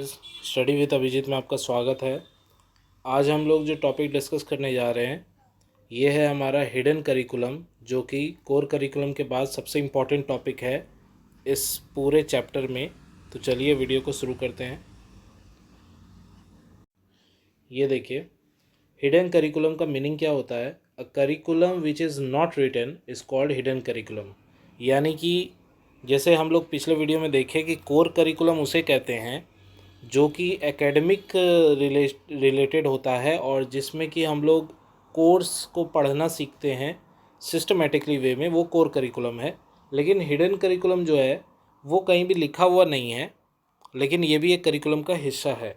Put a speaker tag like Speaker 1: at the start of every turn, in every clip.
Speaker 1: Study with Abhijit में आपका स्वागत है। आज हम लोग जो टॉपिक डिस्कस करने जा रहे हैं ये है हमारा हिडन करिकुलम, जो कि कोर करिकुलम के बाद सबसे इम्पॉर्टेंट टॉपिक है इस पूरे चैप्टर में। तो चलिए वीडियो को शुरू करते हैं। ये देखिए, हिडन करिकुलम का मीनिंग क्या होता है। A curriculum which is not written is called hidden curriculum. यानी कि जैसे हम लोग पिछले वीडियो में देखे कि कोर करिकुलम उसे कहते हैं जो कि एकेडमिक रिलेटेड होता है और जिसमें कि हम लोग कोर्स को पढ़ना सीखते हैं सिस्टमेटिकली वे में, वो कोर करिकुलम है। लेकिन हिडन करिकुलम जो है वो कहीं भी लिखा हुआ नहीं है, लेकिन ये भी एक करिकुलम का हिस्सा है।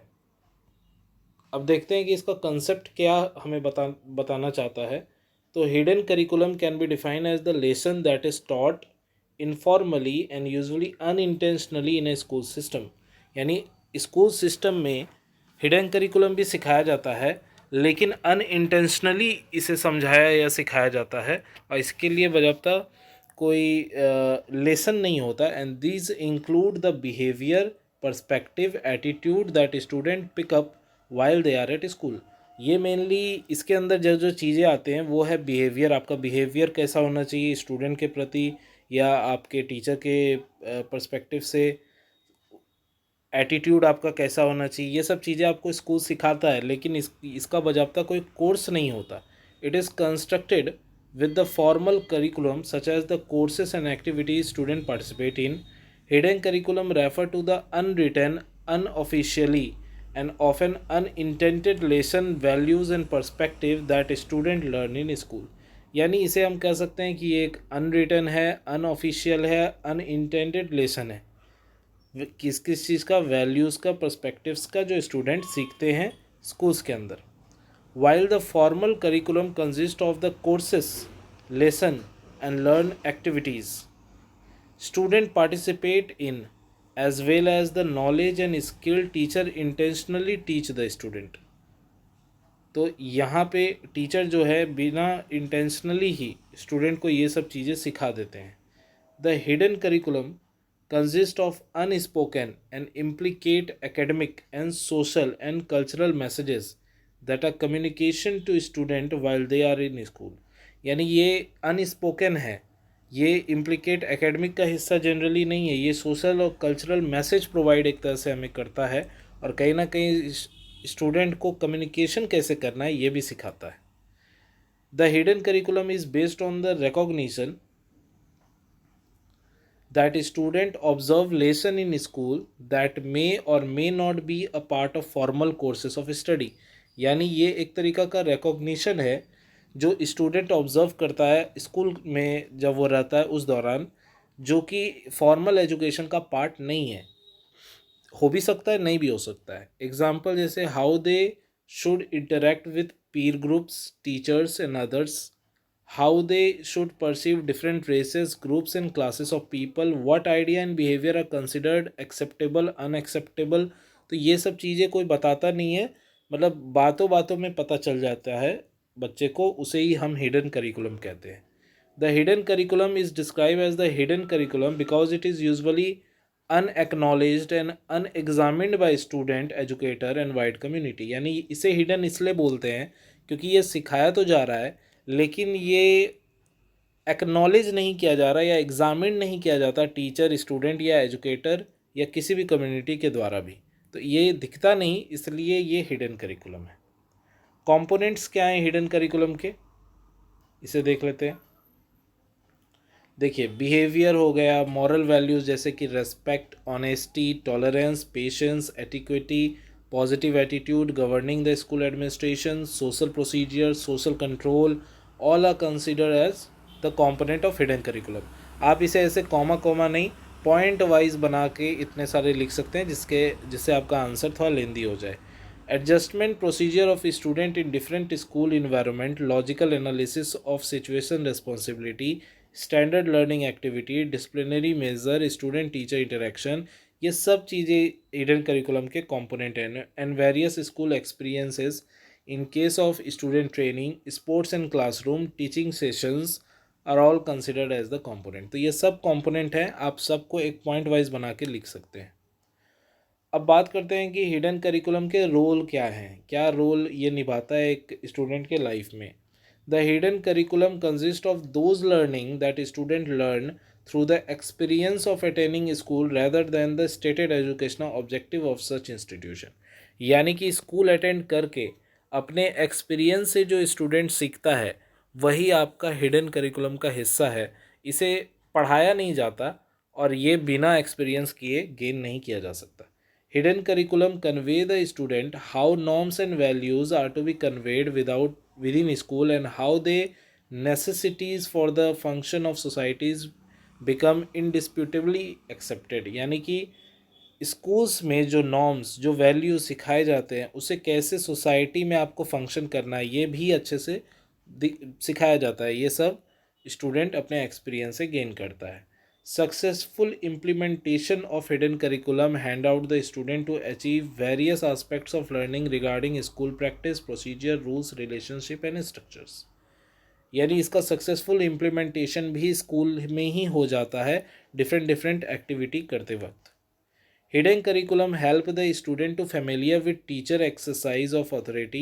Speaker 1: अब देखते हैं कि इसका कंसेप्ट क्या हमें बताना चाहता है। तो hidden curriculum can be define as the lesson that is taught informally and usually unintentionally in a school system. यानी स्कूल सिस्टम में हिडन करिकुलम भी सिखाया जाता है, लेकिन अनइंटेंशनली इसे समझाया या सिखाया जाता है और इसके लिए बजाबता कोई लेसन नहीं होता। And these include the behaviour, perspective, attitude that student pick up while they are at school. ये मेनली इसके अंदर जो जो चीज़ें आते हैं वो है बिहेवियर। आपका बिहेवियर कैसा होना चाहिए स्टूडेंट के प्रति या आपके टीचर के पर्सपेक्टिव से, एटीट्यूड आपका कैसा होना चाहिए, ये सब चीज़ें आपको स्कूल सिखाता है, लेकिन इसका बजाबता कोई कोर्स नहीं होता। It is constructed with the formal curriculum such as the courses and activities students participate in. Hidden curriculum refer to the unwritten, unofficially and often unintended lesson, values and perspective that student learn in school. यानी इसे हम कह सकते हैं कि ये एक unwritten है, अनऑफिशियल है, अनइंटेंडेड लेसन है। किस किस चीज़ का, वैल्यूज़ का, पर्सपेक्टिव्स का, जो स्टूडेंट सीखते हैं स्कूल्स के अंदर। While the formal curriculum consists of the courses, lesson and learn activities students participate in, as well as the knowledge and skill teacher intentionally teach the student. तो यहाँ पे टीचर जो है बिना इंटेंशनली ही स्टूडेंट को ये सब चीज़ें सिखा देते हैं। The hidden curriculum consist of unspoken and implicate academic and social and cultural messages that are communication to student while they are in school. यानी ये अनस्पोकन है, ये इम्प्लिकेट एकेडमिक का हिस्सा जनरली नहीं है, ये सोशल और कल्चरल मैसेज प्रोवाइड एक तरह से हमें करता है और कहीं ना कहीं स्टूडेंट को कम्युनिकेशन कैसे करना है ये भी सिखाता है। The hidden curriculum is based on the recognition that student observe lesson in school that may or may not be a part of formal courses of study. यानी ये एक तरीका का रिकॉग्निशन है जो स्टूडेंट ऑब्जर्व करता है स्कूल में जब वो रहता है उस दौरान, जो कि फॉर्मल एजुकेशन का पार्ट नहीं है। हो भी सकता है, नहीं भी हो सकता है। एग्जाम्पल जैसे how they should interact with peer groups, teachers and others, how they should perceive different races, groups and classes of people, what idea and behavior are considered acceptable, unacceptable। तो ये सब चीज़ें कोई बताता नहीं है, मतलब बातों बातों में पता चल जाता है बच्चे को, उसे ही हम हिडन करिकुलम कहते हैं। The hidden curriculum is describe as the hidden curriculum because it is usually unacknowledged and unexamined by student, educator and wide community. यानी इसे हिडन इसलिए बोलते हैं क्योंकि ये सिखाया तो जा रहा है लेकिन ये एक्नॉलेज नहीं किया जा रहा या एग्जामिन नहीं किया जाता टीचर, स्टूडेंट या एजुकेटर या किसी भी कम्युनिटी के द्वारा भी, तो ये दिखता नहीं, इसलिए ये हिडन करिकुलम है। कंपोनेंट्स क्या हैं हिडन करिकुलम के, इसे देख लेते हैं। देखिए, बिहेवियर हो गया, मॉरल वैल्यूज़ जैसे कि respect, honesty, tolerance, patience, etiquette, positive attitude, governing the school administration, social procedure, social control, all are consider as the component of hidden curriculum. आप इसे ऐसे कॉमा कॉमा नहीं, पॉइंट वाइज बना के इतने सारे लिख सकते हैं जिससे आपका आंसर थोड़ा लेंदी हो जाए। Adjustment procedure of student in different school environment, logical analysis of situation responsibility, standard learning activity, disciplinary measure, student teacher interaction, ये सब चीज़ें हिडन करिकुलम के कंपोनेंट हैं। And various school experiences in case of student training, sports and classroom, teaching sessions are all considered as the component. तो ये सब component हैं, आप सबको एक पॉइंट वाइज बना के लिख सकते हैं। अब बात करते हैं कि हिडन करिकुलम के रोल क्या हैं, क्या रोल ये निभाता है एक स्टूडेंट के लाइफ में। The hidden curriculum consist of those learning that student learn through the experience of attending school rather than the stated educational objective of such institution. यानी कि स्कूल अटेंड करके अपने एक्सपीरियंस से जो स्टूडेंट सीखता है वही आपका हिडन करिकुलम का हिस्सा है। इसे पढ़ाया नहीं जाता और ये बिना एक्सपीरियंस किए गेन नहीं किया जा सकता। Hidden curriculum convey the student how norms and values are to be conveyed within school and how they necessities for the function of societies become indisputably accepted। यानी कि स्कूल्स में जो नॉर्म्स जो वैल्यूज सिखाए जाते हैं उसे कैसे सोसाइटी में आपको फंक्शन करना है ये भी अच्छे से सिखाया जाता है। ये सब स्टूडेंट अपने एक्सपीरियंस से गेन करता है। Successful implementation of hidden curriculum hand out the student to achieve various aspects of learning regarding school practice procedure rules relationship and structures. यानी इसका सक्सेसफुल इम्प्लीमेंटेशन भी स्कूल में ही हो जाता है डिफरेंट डिफरेंट एक्टिविटी करते वक्त। Hidden curriculum help the student to familiar with teacher exercise of authority,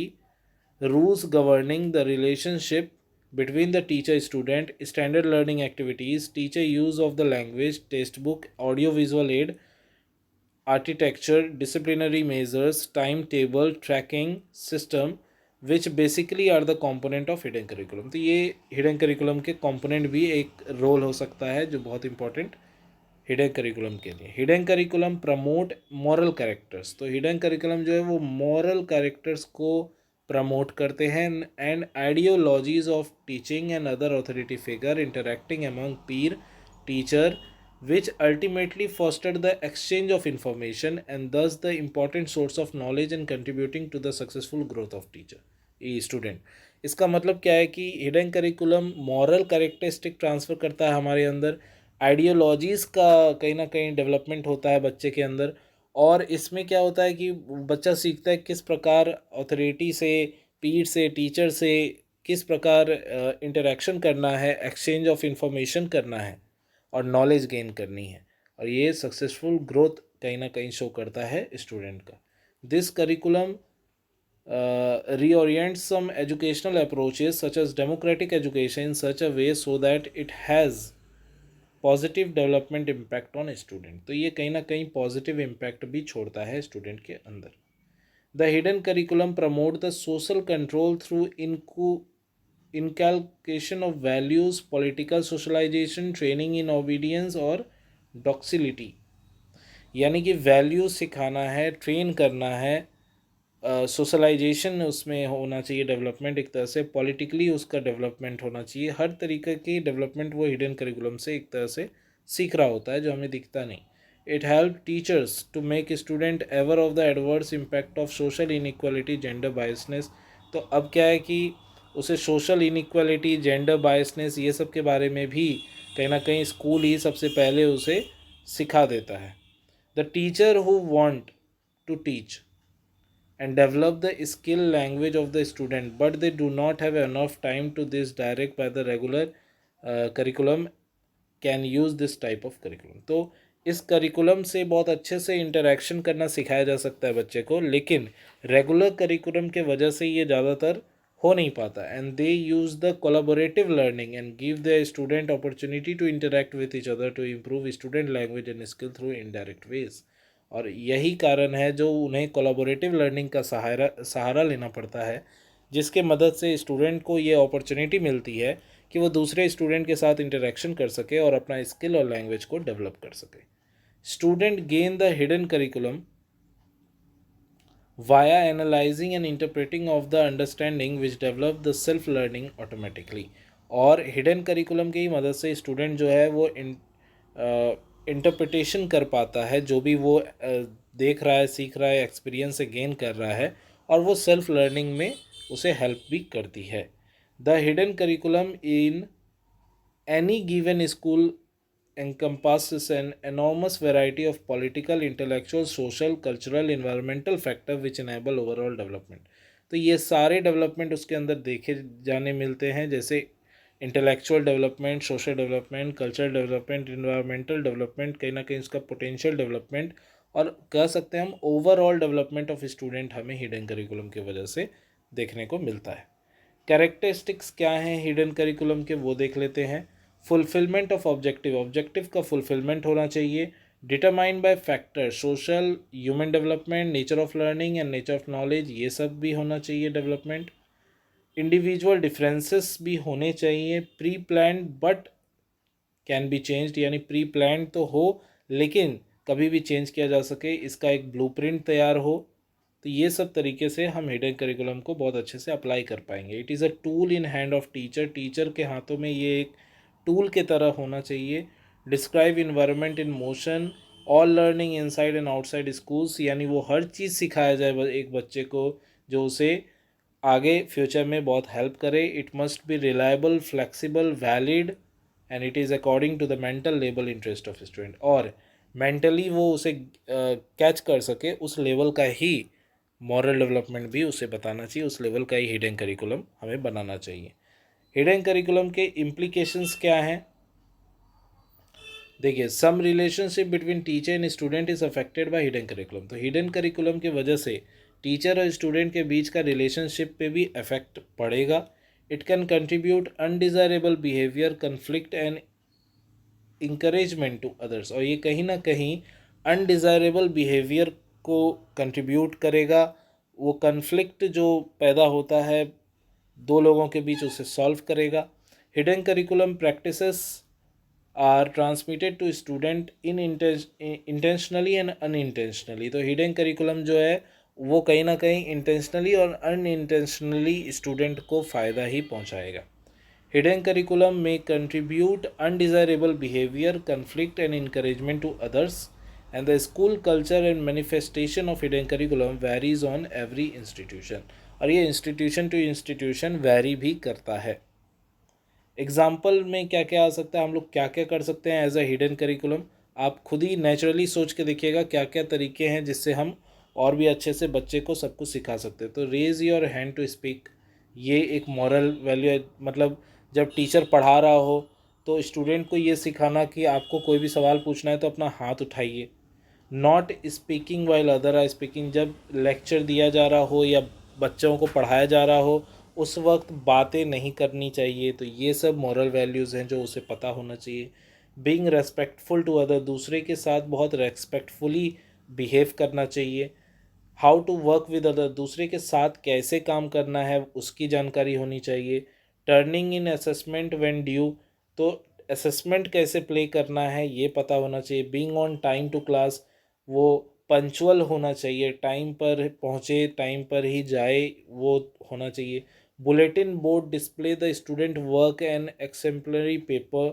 Speaker 1: rules governing the relationship between the teacher student, standard learning activities, teacher use of the language, textbook, audio visual aid, architecture, disciplinary measures, timetable, tracking system, which basically are the component of hidden curriculum। तो ये hidden curriculum के component भी एक role हो सकता है जो बहुत important हिडन करिकुलम के लिए। Hidden curriculum promote moral characters. तो हिडन करिकुलम जो है वो मॉरल कैरेक्टर्स को प्रमोट करते हैं and ideologies of teaching and other authority figure interacting among Pir teacher which ultimately fostered the exchange of information and thus the important source of knowledge and contributing to the successful growth of teacher student. इसका मतलब क्या है कि hidden curriculum moral characteristic transfer करता है हमारे अंदर, ideologies का कहीं ना कहीं डेवलपमेंट होता है बच्चे के अंदर, और इसमें क्या होता है कि बच्चा सीखता है किस प्रकार अथॉरिटी से, पीर से, टीचर से किस प्रकार इंटरेक्शन करना है, एक्सचेंज ऑफ इंफॉर्मेशन करना है और नॉलेज गेन करनी है, और ये सक्सेसफुल ग्रोथ कहीं ना कहीं शो करता है स्टूडेंट का। This curriculum reorient some educational approaches such as democratic education in such a way so that it has positive development impact on student। तो ये कहीं ना कहीं पॉजिटिव इम्पैक्ट भी छोड़ता है स्टूडेंट के अंदर। The hidden curriculum promote the social control through inculcation of values, political socialization, training in obedience और डॉक्सिलिटी। यानी कि वैल्यूज सिखाना है, ट्रेन करना है, सोशलाइजेशन उसमें होना चाहिए, डेवलपमेंट एक तरह से, पॉलिटिकली उसका डेवलपमेंट होना चाहिए, हर तरीके की डेवलपमेंट वो हिडन करिकुलम से एक तरह से सीख रहा होता है जो हमें दिखता नहीं। It help teachers to make student aware of the adverse impact of social inequality, gender biasness. तो अब क्या है कि उसे सोशल इनइक्वालिटी, जेंडर बायसनेस ये सब के बारे में भी कहीं ना कहीं स्कूल ही सबसे पहले उसे सिखा देता है। The teacher who want to teach and develop the skill language of the student but they do not have enough time to this direct by the regular curriculum can use this type of curriculum। तो इस curriculum से बहुत अच्छे से interaction करना सिखाया जा सकता है बच्चे को, लेकिन रेगुलर करिकुलम के वजह से ये ज़्यादातर हो नहीं पाता। And they use the collaborative learning and give the student opportunity to interact with each other to improve student language and skill through indirect ways. और यही कारण है जो उन्हें कोलाबोरेटिव लर्निंग का सहारा लेना पड़ता है, जिसके मदद से स्टूडेंट को ये अपॉर्चुनिटी मिलती है कि वो दूसरे स्टूडेंट के साथ इंटरेक्शन कर सके और अपना स्किल और लैंग्वेज को डेवलप कर सके। Student gain the hidden curriculum via analysing and interpreting of the understanding which develop the self learning automatically. और हिडन करिकुलम की मदद से स्टूडेंट जो है वो इंटरप्रिटेशन कर पाता है जो भी वो देख रहा है, सीख रहा है, एक्सपीरियंस से गेन कर रहा है, और वो सेल्फ लर्निंग में उसे हेल्प भी करती है। The hidden curriculum in any given school encompasses an enormous variety of political, intellectual, social, cultural, environmental factor which enable overall development। तो ये सारे डेवलपमेंट उसके अंदर देखे जाने मिलते हैं, जैसे intellectual development, social development, cultural development, environmental development, कहीं ना कहीं उसका पोटेंशियल डेवलपमेंट और कह सकते हैं हम ओवरऑल डेवलपमेंट ऑफ स्टूडेंट हमें हिडन करिकुलम की वजह से देखने को मिलता है। कैरेक्टरिस्टिक्स क्या हैं हिडन करिकुलम के, वो देख लेते हैं। फुलफिलमेंट ऑफ ऑब्जेक्टिव, ऑब्जेक्टिव का फुलफिलमेंट होना चाहिए। Determine by factor, social, human development, nature of learning and nature of knowledge, ये सब भी होना चाहिए डेवलपमेंट। इंडिविजुअल डिफरेंसेस भी होने चाहिए। Pre plan but can be changed, यानी प्री प्लान तो हो लेकिन कभी भी चेंज किया जा सके, इसका एक ब्लूप्रिंट तैयार हो। तो ये सब तरीके से हम हिडन करिकुलम को बहुत अच्छे से अप्लाई कर पाएंगे। It is a tool in hand of teacher, teacher के हाथों में ये एक टूल के तरह होना चाहिए। Describe environment in motion, all learning inside and outside schools, यानी वो हर चीज़ सिखाया जाए एक बच्चे को जो उसे आगे फ्यूचर में बहुत हेल्प करे। It must be reliable, flexible, valid and it is according to the mental level interest of student, और मेंटली वो उसे कैच कर सके उस लेवल का ही मॉरल डेवलपमेंट भी उसे बताना चाहिए, उस लेवल का ही हिडन करिकुलम हमें बनाना चाहिए। हिडन करिकुलम के इम्प्लीकेशंस क्या हैं, देखिए some relationship between teacher and student is affected by hidden curriculum. तो हिडन करिकुलम की वजह से टीचर और स्टूडेंट के बीच का रिलेशनशिप पे भी इफेक्ट पड़ेगा। It can contribute undesirable behaviour, conflict and encouragement to others, और ये कहीं ना कहीं अनडिज़ायरेबल बिहेवियर को कंट्रीब्यूट करेगा। वो कन्फ्लिक्ट जो पैदा होता है दो लोगों के बीच उसे सॉल्व करेगा। Hidden curriculum practices are transmitted to student in intentionally and unintentionally. तो हिडन करिकुलम जो है वो कहीं ना कहीं इंटेंशनली और अनइंटेंशनली स्टूडेंट को फ़ायदा ही पहुंचाएगा। Hidden curriculum may contribute undesirable behavior, conflict, and encouragement to others, and the school culture and manifestation of hidden curriculum varies on every institution. और ये इंस्टीट्यूशन टू इंस्टीट्यूशन वैरी भी करता है। Example में क्या क्या आ सकता है, हम लोग क्या क्या कर सकते हैं एज अ हिडन करिकुलम, आप खुद ही नेचुरली सोच के देखिएगा क्या क्या तरीके हैं जिससे हम और भी अच्छे से बच्चे को सब कुछ सिखा सकते हैं। तो raise your hand to speak, ये एक मॉरल वैल्यू है। मतलब जब टीचर पढ़ा रहा हो तो स्टूडेंट को ये सिखाना कि आपको कोई भी सवाल पूछना है तो अपना हाथ उठाइए। Not speaking while other are speaking, जब लेक्चर दिया जा रहा हो या बच्चों को पढ़ाया जा रहा हो उस वक्त बातें नहीं करनी चाहिए। तो ये सब मॉरल वैल्यूज़ हैं जो उसे पता होना चाहिए। बीइंग रेस्पेक्टफुल टू अदर, दूसरे के साथ बहुत रेस्पेक्टफुली बिहेव करना चाहिए। How to work with other, दूसरे के साथ कैसे काम करना है उसकी जानकारी होनी चाहिए। Turning in assessment when due, तो असेसमेंट कैसे प्ले करना है ये पता होना चाहिए। Being on time to class, वो पंचुअल होना चाहिए, टाइम पर पहुँचे, टाइम पर ही जाए, वो होना चाहिए। Bulletin board display the student work and exemplary paper,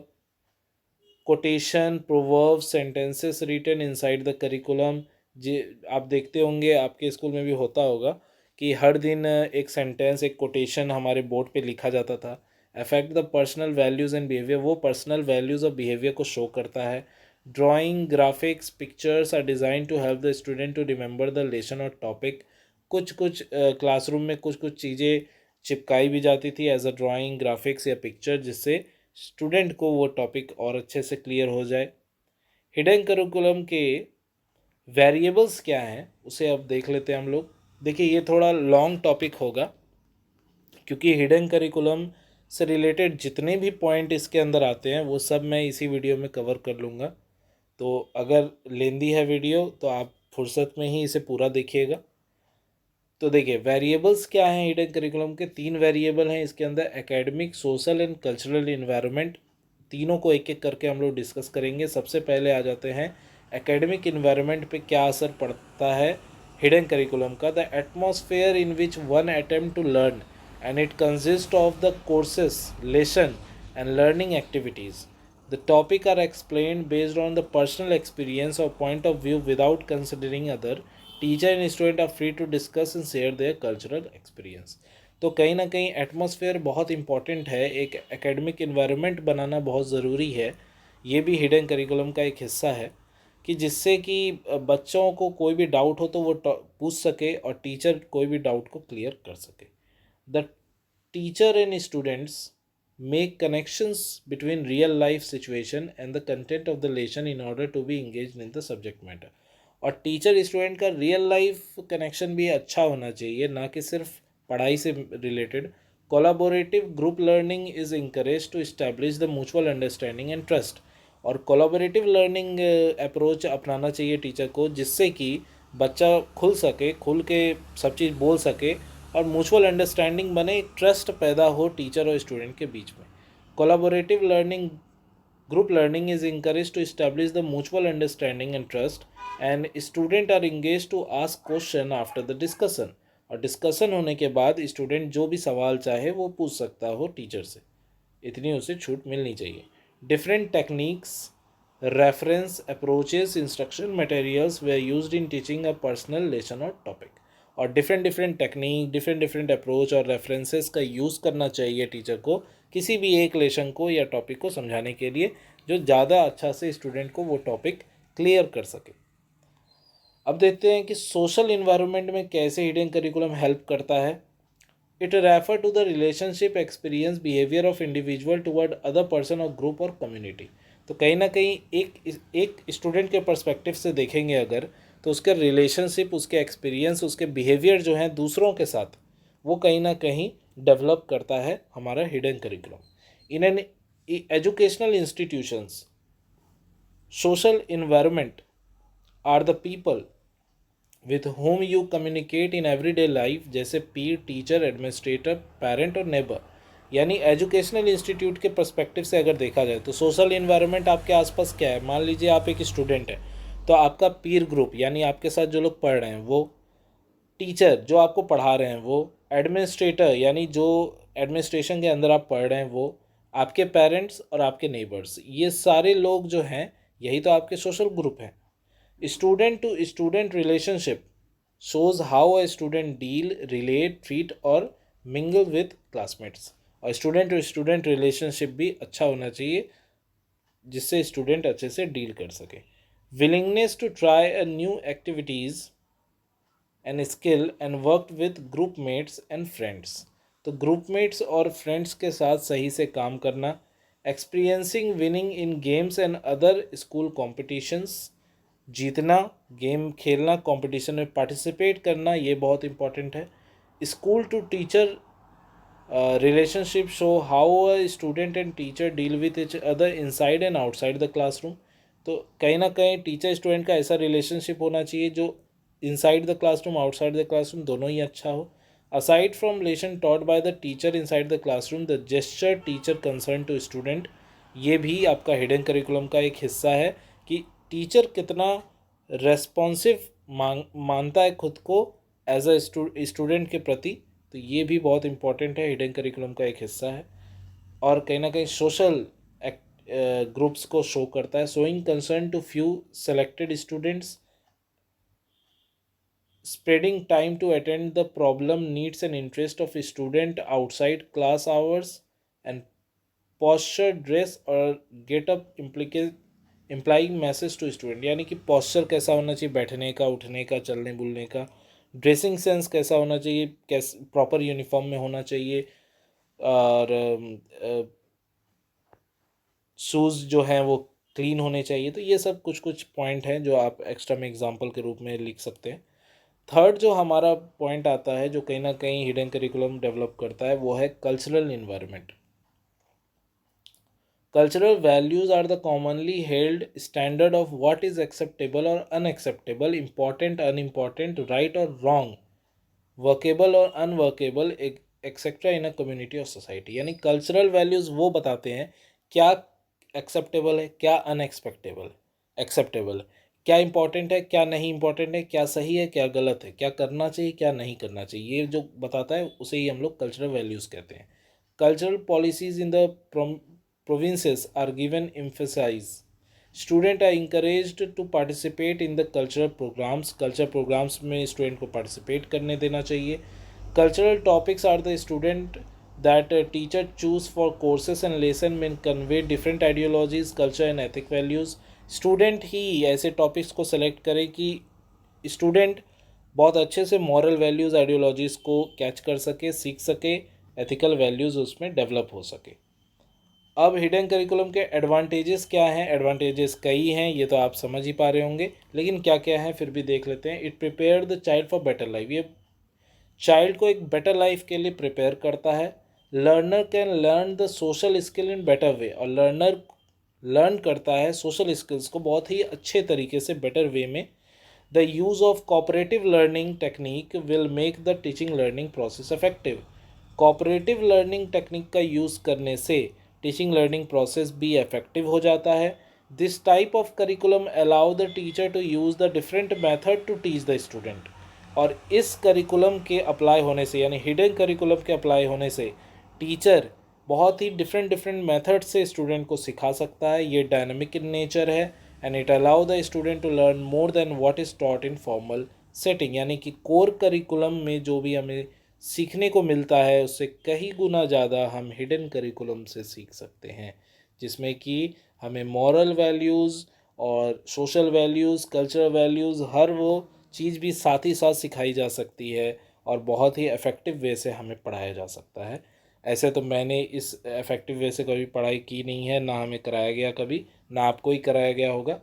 Speaker 1: quotation, proverb, sentences written inside the curriculum. जी, आप देखते होंगे आपके स्कूल में भी होता होगा कि हर दिन एक सेंटेंस, एक कोटेशन हमारे बोर्ड पे लिखा जाता था। Affect the personal values and behaviour, वो पर्सनल वैल्यूज़ और बिहेवियर को शो करता है। Drawing, graphics, pictures are design to help the student to remember the lesson और टॉपिक। कुछ कुछ क्लासरूम में कुछ कुछ चीज़ें चिपकाई भी जाती थी एज अ ड्राइंग, ग्राफिक्स या पिक्चर, जिससे स्टूडेंट को वो टॉपिक और अच्छे से क्लियर हो जाए। हिडन करिकुलम के वेरिएबल्स क्या हैं उसे अब देख लेते हैं हम लोग। देखिए ये थोड़ा लॉन्ग टॉपिक होगा क्योंकि हिडन करिकुलम से रिलेटेड जितने भी पॉइंट इसके अंदर आते हैं वो सब मैं इसी वीडियो में कवर कर लूँगा। तो अगर लेंदी है वीडियो तो आप फुर्सत में ही इसे पूरा देखिएगा। तो देखिए वेरिएबल्स क्या हैं हिडन करिकुलम के, तीन वेरिएबल हैं इसके अंदर, academic, social and cultural environment. तीनों को एक एक करके हम लोग डिस्कस करेंगे। सबसे पहले आ जाते हैं एकेडमिक इन्वायरमेंट पे क्या असर पड़ता है हिडन करिकुलम का। The atmosphere in which one attempt to learn and it consist of the courses, lesson and learning activities. The topic are explained based on the personal experience or point of view without considering other. Teacher and student are free to discuss and share their cultural experience. तो कहीं ना कहीं atmosphere बहुत important है, एक academic environment बनाना बहुत ज़रूरी है। ये भी हिडन करिकुलम का एक हिस्सा है कि जिससे कि बच्चों को कोई भी डाउट हो तो वो पूछ सके और टीचर कोई भी डाउट को क्लियर कर सके। The teacher and students make connections between real life situation and the content of the lesson in order to be engaged in the subject matter. और टीचर स्टूडेंट का रियल लाइफ कनेक्शन भी अच्छा होना चाहिए, ना कि सिर्फ पढ़ाई से related. Collaborative group learning is encourage to establish the mutual understanding and trust. और कोलाबोरेटिव लर्निंग अप्रोच अपनाना चाहिए टीचर को, जिससे कि बच्चा खुल सके, खुल के सब चीज़ बोल सके और म्यूचुअल अंडरस्टैंडिंग बने, एक ट्रस्ट पैदा हो टीचर और स्टूडेंट के बीच में। Collaborative learning Group learning is encouraged to establish the mutual understanding and trust, and students are engaged to ask question after the discussion। और डिस्कशन होने के बाद स्टूडेंट जो भी सवाल चाहे वो पूछ सकता हो टीचर से, इतनी उसे छूट मिलनी चाहिए। Different techniques, reference, approaches, instruction materials way used in teaching a personal lesson और टॉपिक। और different different technique, different different approach और रेफरेंसेस का यूज़ करना चाहिए टीचर को किसी भी एक लेसन को या टॉपिक को समझाने के लिए, जो ज़्यादा अच्छा से स्टूडेंट को वो टॉपिक क्लियर कर सके। अब देखते हैं कि सोशल इन्वायरमेंट में कैसे हिडन करिकुलम हेल्प करता है। It refer to the relationship, experience, behaviour of individual toward other person और ग्रुप और कम्युनिटी। तो कहीं ना कहीं एक स्टूडेंट के पर्सपेक्टिव से देखेंगे अगर, तो उसके रिलेशनशिप, उसके एक्सपीरियंस, उसके बिहेवियर जो हैं दूसरों के साथ, वो कहीं ना कहीं डेवलप करता है हमारा hidden curriculum. In an educational institutions, social environment are the people with whom you communicate in everyday life, जैसे पीर, टीचर, एडमिनिस्ट्रेटर, पेरेंट और नेबर। यानी एजुकेशनल इंस्टीट्यूट के पर्सपेक्टिव से अगर देखा जाए तो सोशल इन्वायरमेंट आपके आसपास क्या है। मान लीजिए आप एक स्टूडेंट हैं, तो आपका पीर ग्रुप यानी आपके साथ जो लोग पढ़ रहे हैं वो, टीचर जो आपको पढ़ा रहे हैं वो, एडमिनिस्ट्रेटर यानी जो एडमिनिस्ट्रेशन के अंदर आप पढ़ रहे हैं वो, आपके पेरेंट्स और आपके नेबर्स, ये सारे लोग जो हैं यही तो आपके सोशल ग्रुप हैं। Student to student relationship shows how a student deal, relate, treat और mingle with classmates। और स्टूडेंट टू स्टूडेंट रिलेशनशिप भी अच्छा होना चाहिए, जिससे स्टूडेंट अच्छे से डील कर सके। Willingness to try a new activities and skill and work with group mates and friends. तो ग्रुप मेट्स और फ्रेंड्स के साथ सही से काम करना। Experiencing winning in games and other school competitions, जीतना, गेम खेलना, कंपटीशन में पार्टिसिपेट करना, ये बहुत इंपॉर्टेंट है। School to teacher relationship show how a student and teacher deal with each other inside and outside the classroom. तो कहीं ना कहीं टीचर स्टूडेंट का ऐसा रिलेशनशिप होना चाहिए जो inside the classroom, outside the classroom दोनों ही अच्छा हो। Aside from lesson taught by the teacher inside the classroom, the gesture teacher concern to student, ये भी आपका हिडन करिकुलम का एक हिस्सा है कि टीचर कितना रेस्पॉन्सिव मानता है खुद को एज अ स्टूडेंट के प्रति। तो ये भी बहुत इंपॉर्टेंट है, हिडन करिकुलम का एक हिस्सा है। और कहीं ना कहीं सोशल ग्रुप्स को शो करता है। Showing concern to few selected students, spreading time to attend the problem needs and interest of a student outside class hours, and posture, dress और get up implying message to student। यानी कि posture कैसा होना चाहिए, बैठने का, उठने का, चलने बुलने का। ड्रेसिंग सेंस कैसा होना चाहिए, कैसे प्रॉपर यूनिफॉर्म में होना चाहिए। और शूज़ जो हैं वो क्लीन होने चाहिए। तो ये सब कुछ कुछ पॉइंट हैं जो आप एक्स्ट्रा में एग्जांपल के रूप में लिख सकते हैं। थर्ड जो हमारा पॉइंट आता है जो कहीं ना कहीं हिडन करिकुलम डेवलप करता है, वो है cultural environment. Cultural values are the commonly held standard of what is acceptable और अनएक्सेप्टेबल, इम्पॉर्टेंट, अनइम्पॉर्टेंट, राइट और रॉन्ग, वर्केबल और unworkable, etcetera in a community और सोसाइटी। यानी कल्चरल वैल्यूज़ वो बताते हैं क्या एक्सेप्टेबल है, क्या अनएक्सपेक्टेबल एक्सेप्टेबल है, क्या इंपॉर्टेंट है, क्या नहीं इंपॉर्टेंट है, क्या सही है, क्या गलत है, क्या करना चाहिए, क्या नहीं करना चाहिए। ये जो बताता है उसे ही हम लोग कल्चरल वैल्यूज़ कहते हैं। Cultural policies in the provinces are given emphasize, student are encouraged to participate in the cultural programs, cultural programs में स्टूडेंट को पार्टिसिपेट करने देना चाहिए। Cultural topics are the student that teacher choose for courses and lesson में convey different ideologies, culture and ethic values. Student ही ऐसे topics को select करे कि स्टूडेंट बहुत अच्छे से मॉरल वैल्यूज़, आइडियोलॉजीज़ को कैच कर सके, सीख सके, एथिकल वैल्यूज़ उसमें डेवलप हो सके। अब हिडन करिकुलम के एडवांटेजेस क्या हैं? एडवांटेजेस कई हैं, ये तो आप समझ ही पा रहे होंगे, लेकिन क्या क्या है फिर भी देख लेते हैं। It prepare the child for better life, ये चाइल्ड को एक बेटर लाइफ के लिए प्रिपेयर करता है। Learner can learn the social skill in better way, और लर्नर लर्न करता है सोशल स्किल्स को बहुत ही अच्छे तरीके से, बेटर वे में। The use of cooperative learning technique will make the teaching learning process effective. Cooperative learning technique का यूज़ करने से टीचिंग लर्निंग प्रोसेस भी इफेक्टिव हो जाता है। This type of curriculum allow the teacher to use the different method to teach the student. और इस curriculum के अप्लाई होने से, यानी हिडन करिकुलम के अप्लाई होने से, टीचर बहुत ही डिफरेंट डिफरेंट मेथड से स्टूडेंट को सिखा सकता है। ये डायनामिक इन नेचर है and it allow the student to learn more than what is taught in formal setting, यानी कि कोर करिकुलम में जो भी हमें सीखने को मिलता है उससे कई गुना ज़्यादा हम हिडन करिकुलम से सीख सकते हैं, जिसमें कि हमें मॉरल वैल्यूज़ और सोशल वैल्यूज़, कल्चरल वैल्यूज़, हर वो चीज़ भी साथ ही साथ सिखाई जा सकती है और बहुत ही इफ़ेक्टिव वे से हमें पढ़ाया जा सकता है। ऐसे तो मैंने इस इफ़ेक्टिव वे से कभी पढ़ाई की नहीं है, ना हमें कराया गया कभी, ना आपको ही कराया गया होगा।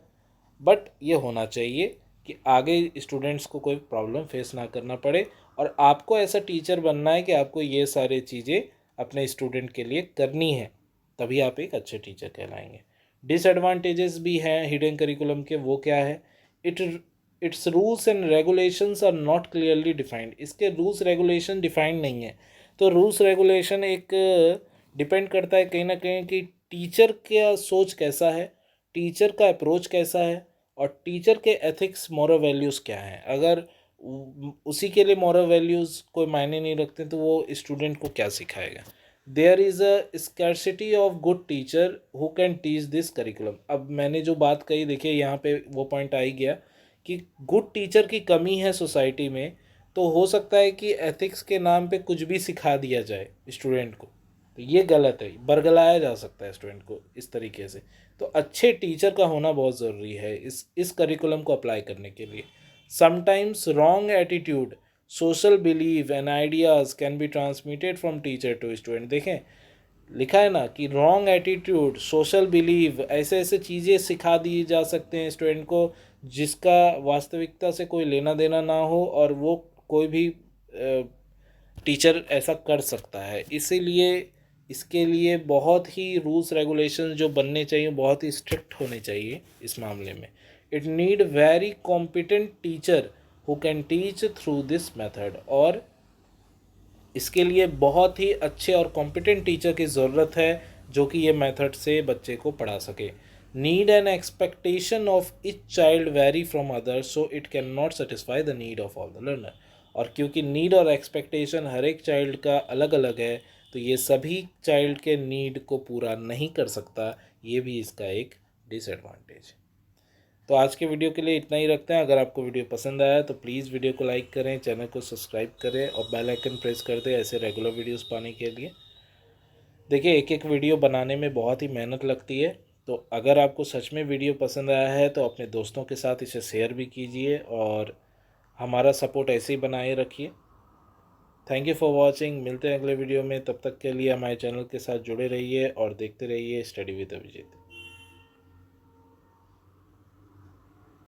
Speaker 1: बट ये होना चाहिए कि आगे स्टूडेंट्स को कोई प्रॉब्लम फेस ना करना पड़े, और आपको ऐसा टीचर बनना है कि आपको ये सारी चीज़ें अपने स्टूडेंट के लिए करनी है, तभी आप एक अच्छे टीचर कहलाएंगे। डिसएडवांटेजेस भी हैं हिडन करिकुलम के, वो क्या है? It its rules and regulations are not clearly defined, इसके रूल्स रेगुलेशन डिफाइंड नहीं है। तो रूल्स रेगुलेशन एक डिपेंड करता है कहीं ना कहीं कि टीचर का सोच कैसा है, टीचर का अप्रोच कैसा है, और टीचर के एथिक्स मॉरल वैल्यूज़ क्या हैं। अगर उसी के लिए मॉरल वैल्यूज़ कोई मायने नहीं रखते तो वो स्टूडेंट को क्या सिखाएगा। There is a scarcity of good teacher who can teach this curriculum. अब मैंने जो बात कही, देखिए यहाँ पे वो पॉइंट आ ही गया कि गुड टीचर की कमी है सोसाइटी में, तो हो सकता है कि एथिक्स के नाम पे कुछ भी सिखा दिया जाए स्टूडेंट को, तो ये गलत है, बरगलाया जा सकता है स्टूडेंट को इस तरीके से। तो अच्छे टीचर का होना बहुत ज़रूरी है इस करिकुलम को अप्लाई करने के लिए। Sometimes wrong attitude, social believe and ideas can be transmitted from teacher to student. देखें, लिखा है ना कि रॉन्ग एटीट्यूड, सोशल बिलीव, ऐसे ऐसे चीज़ें सिखा दी जा सकते हैं स्टूडेंट को जिसका वास्तविकता से कोई लेना देना ना हो, और वो कोई भी टीचर ऐसा कर सकता है। इसीलिए इसके लिए बहुत ही रूल्स रेगुलेशंस जो बनने चाहिए बहुत ही स्ट्रिक्ट होने चाहिए इस मामले में। It need very competent teacher who can teach through this method, और इसके लिए बहुत ही अच्छे और कॉम्पिटेंट टीचर की ज़रूरत है जो कि ये मेथड से बच्चे को पढ़ा सके। Need and expectation of each child very from others, so it can not satisfy the need of all the learner. और क्योंकि नीड और एक्सपेक्टेशन हर एक चाइल्ड का अलग अलग है, तो ये सभी चाइल्ड के नीड को पूरा नहीं कर सकता, ये भी इसका एक डिसएडवांटेज। तो आज के वीडियो के लिए इतना ही रखते हैं। अगर आपको वीडियो पसंद आया तो प्लीज़ वीडियो को लाइक करें, चैनल को सब्सक्राइब करें और बेल आइकन प्रेस कर दें ऐसे रेगुलर वीडियोस पाने के लिए। देखिए, एक एक वीडियो बनाने में बहुत ही मेहनत लगती है, तो अगर आपको सच में वीडियो पसंद आया है तो अपने दोस्तों के साथ इसे शेयर भी कीजिए और हमारा सपोर्ट ऐसे ही बनाए रखिए। Thank you for watching. मिलते हैं अगले वीडियो में, तब तक के लिए हमारे चैनल के साथ जुड़े रहिए और देखते रहिए स्टडी विद अभिजीत।